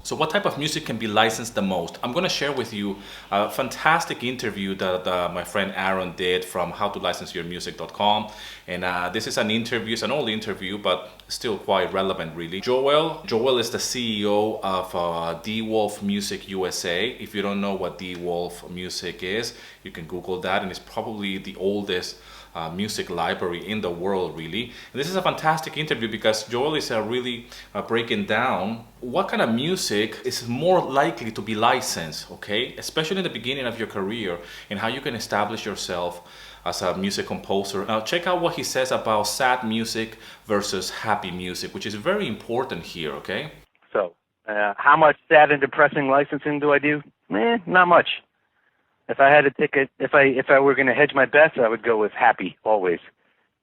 So what type of music can be licensed the most? I'm going to share with you a fantastic interview that my friend Aaron did from howtolicenseyourmusic.com. And this is an interview, it's an old interview, but still quite relevant really. Joel is the CEO of D-Wolf Music USA. If you don't know what D-Wolf Music is, you can Google that, and it's probably the oldest music library in the world, really. And this is a fantastic interview because Joel is really breaking down what kind of music is more likely to be licensed, okay? Especially in the beginning of your career, and how you can establish yourself as a music composer. Now check out what he says about sad music versus happy music, which is very important here, okay? So, how much sad and depressing licensing do I do? Not much. If I had to pick it, if I were going to hedge my bets, I would go with happy always.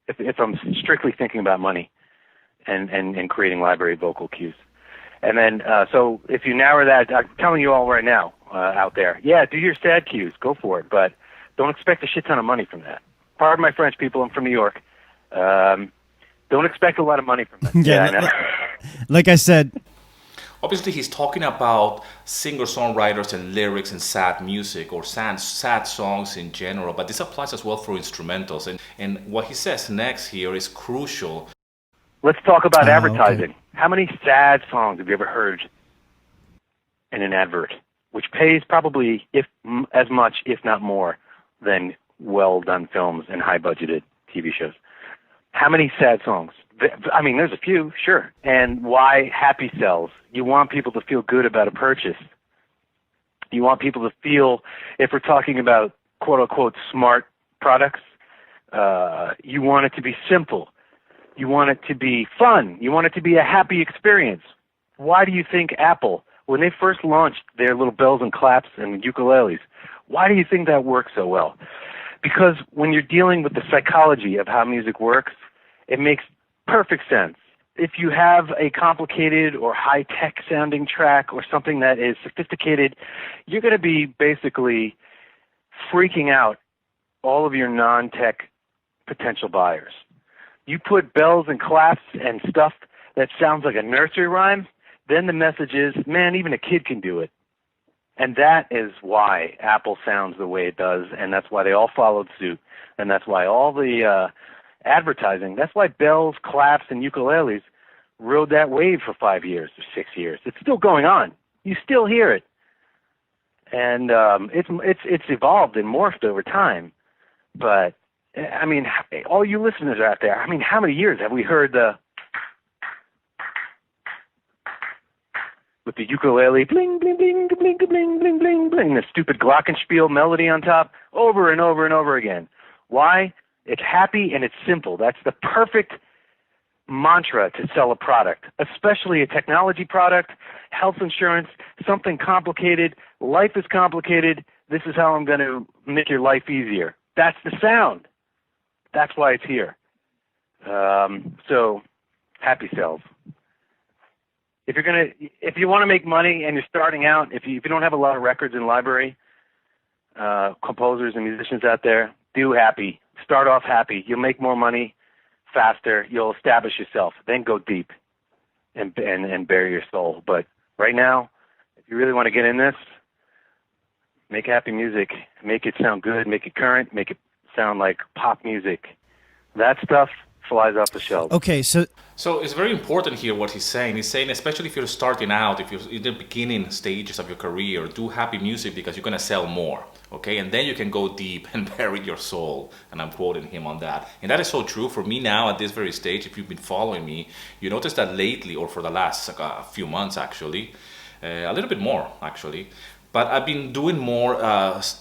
If I'm strictly thinking about money and creating library vocal cues, and then so if you narrow that, I'm telling you all right now out there, yeah, do your sad cues, go for it, but don't expect a shit ton of money from that. Pardon my French, people. I'm from New York. Don't expect a lot of money from that. Yeah, I know. Like I said. Obviously, he's talking about singer-songwriters and lyrics and sad music or sad songs in general, but this applies as well for instrumentals. And what he says next here is crucial. Let's talk about advertising. Okay. How many sad songs have you ever heard in an advert, which pays probably as much, if not more, than well-done films and high-budgeted TV shows? How many sad songs? I mean, there's a few, sure. And why happy sells? You want people to feel good about a purchase. You want people to feel, if we're talking about quote-unquote smart products, you want it to be simple. You want it to be fun. You want it to be a happy experience. Why do you think Apple, when they first launched their little bells and claps and ukuleles, why do you think that worked so well? Because when you're dealing with the psychology of how music works, it makes perfect sense. If you have a complicated or high-tech sounding track or something that is sophisticated, you're going to be basically freaking out all of your non-tech potential buyers. You put bells and claps and stuff that sounds like a nursery rhyme, then the message is, man, even a kid can do it. And that is why Apple sounds the way it does, and that's why they all followed suit, and that's why all the advertising, that's why bells, claps, and ukuleles rode that wave for 5 years or 6 years. It's still going on. You still hear it. And it's evolved and morphed over time. But, I mean, all you listeners out there, I mean, how many years have we heard with the ukulele, bling, bling, bling, bling, bling, bling, bling, bling, the stupid glockenspiel melody on top, over and over and over again? Why? It's happy and it's simple. That's the perfect mantra to sell a product, especially a technology product, health insurance, something complicated. Life is complicated. This is how I'm going to make your life easier. That's the sound. That's why it's here. So, happy sells. If you want to make money and you're starting out, if you don't have a lot of records in library, composers and musicians out there, do happy. Start off happy. You'll make more money faster. You'll establish yourself. Then go deep and bury your soul. But right now, if you really want to get in this, make happy music. Make it sound good. Make it current. Make it sound like pop music. That stuff flies off the shelf. Okay, so it's very important here what he's saying. He's saying, especially if you're starting out, if you're in the beginning stages of your career, do happy music because you're going to sell more, okay? And then you can go deep and bury your soul. And I'm quoting him on that. And that is so true for me now at this very stage. If you've been following me, you notice that lately, or for the last few months actually, a little bit more actually, but I've been doing more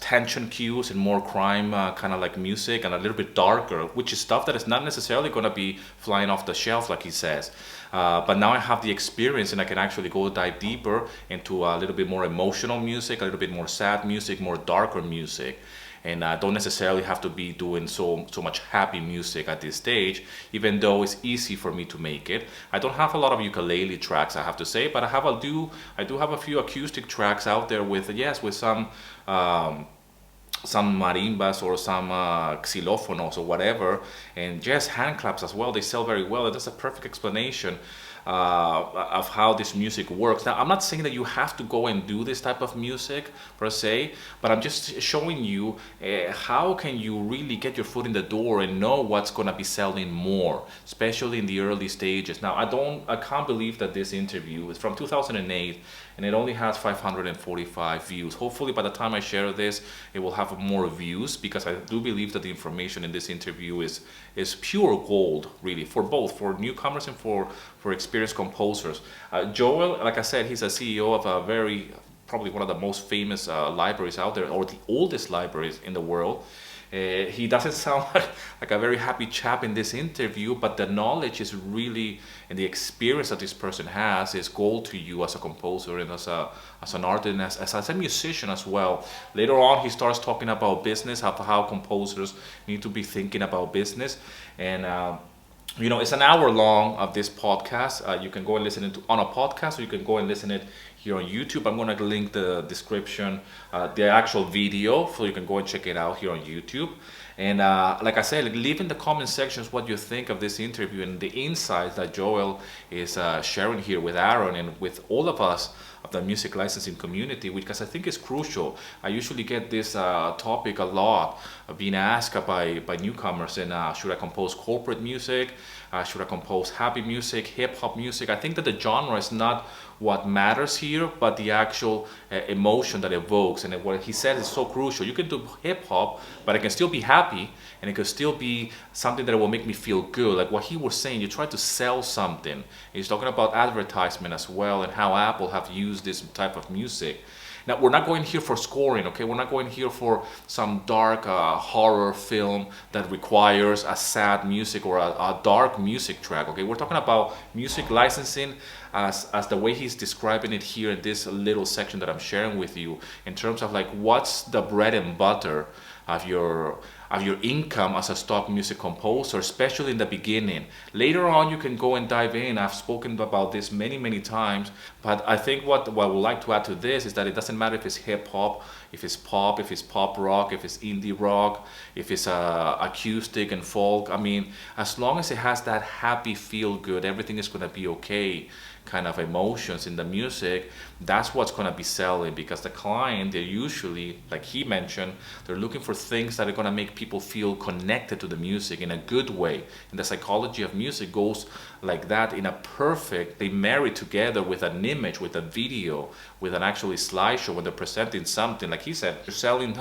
tension cues and more crime kind of like music and a little bit darker, which is stuff that is not necessarily going to be flying off the shelf like he says. But now I have the experience and I can actually go dive deeper into a little bit more emotional music, a little bit more sad music, more darker music. And I don't necessarily have to be doing so much happy music at this stage, even though it's easy for me to make it. I don't have a lot of ukulele tracks, I have to say, but I do have a few acoustic tracks out there with some some marimbas or some xylophonos or whatever, and just hand claps as well. They sell very well. That's a perfect explanation of how this music works. Now, I'm not saying that you have to go and do this type of music per se, but I'm just showing you how can you really get your foot in the door and know what's going to be selling more, especially in the early stages. Now, I can't believe that this interview is from 2008 and it only has 545 views. Hopefully by the time I share this, it will have more views, because I do believe that the information in this interview is pure gold, really, for both, for newcomers and for experienced composers. Joel, like I said, he's a CEO of a probably one of the most famous libraries out there, or the oldest libraries in the world. He doesn't sound like a very happy chap in this interview, but the knowledge is really, and the experience that this person has is gold to you as a composer and as an artist and as a musician as well. Later on, he starts talking about business, how composers need to be thinking about business. And it's an hour long of this podcast. You can go and listen to on a podcast, or you can go and listen it here on YouTube. I'm going to link the description, the actual video, so you can go and check it out here on YouTube. And like I said, leave in the comment sections what you think of this interview and the insights that Joel is sharing here with Aaron and with all of us of the music licensing community, because I think it's crucial. I usually get this topic a lot, being asked by newcomers, and should I compose corporate music? Should I compose happy music, hip-hop music? I think that the genre is not what matters here, but the actual emotion that evokes. And what he said is so crucial. You can do hip-hop, but it can still be happy, and it can still be something that will make me feel good. Like what he was saying, you try to sell something. He's talking about advertisement as well, and how Apple have used this type of music. Now, we're not going here for scoring, okay? We're not going here for some dark horror film that requires a sad music or a dark music track, okay? We're talking about music licensing as the way he's describing it here in this little section that I'm sharing with you, in terms of like what's the bread and butter of your income as a stock music composer, especially in the beginning. Later on, you can go and dive in. I've spoken about this many times, but I think what I would like to add to this is that it doesn't matter if it's hip hop, if it's pop rock, if it's indie rock, if it's acoustic and folk. I mean, as long as it has that happy feel good, everything is going to be okay kind of emotions in the music. That's what's going to be selling, because the client, they're usually, like he mentioned, they're looking for things that are going to make people feel connected to the music in a good way. And the psychology of music goes like that, in a perfect, they marry together with an image, with a video, with an actually slideshow. When they're presenting something, like he said, you're selling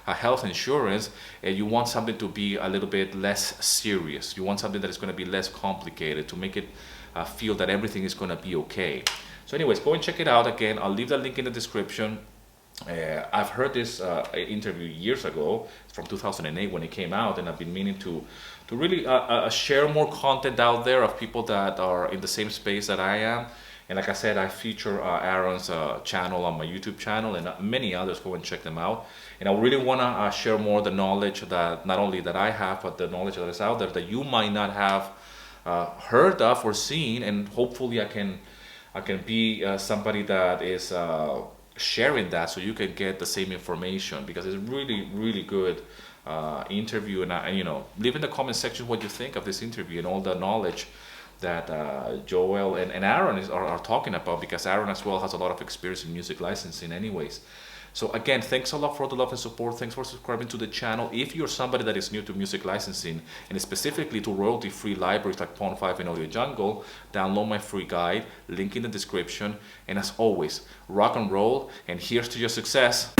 a health insurance, and you want something to be a little bit less serious. You want something that is going to be less complicated, to make it feel that everything is going to be okay. So anyways, go and check it out. Again, I'll leave the link in the description. I've heard this interview years ago. It's from 2008 when it came out, and I've been meaning to really share more content out there of people that are in the same space that I am. And like I said, I feature Aaron's channel on my YouTube channel, and many others. Go and check them out. And I really want to share more the knowledge that not only that I have, but the knowledge that is out there that you might not have heard of or seen. And hopefully I can be somebody that is sharing that, so you can get the same information, because it's really good interview. And leave in the comment section what you think of this interview and all the knowledge that Joel and Aaron are talking about, because Aaron as well has a lot of experience in music licensing anyways. So again, thanks a lot for the love and support. Thanks for subscribing to the channel. If you're somebody that is new to music licensing, and specifically to royalty-free libraries like Pond5 and Audio Jungle, download my free guide, link in the description. And as always, rock and roll, and here's to your success.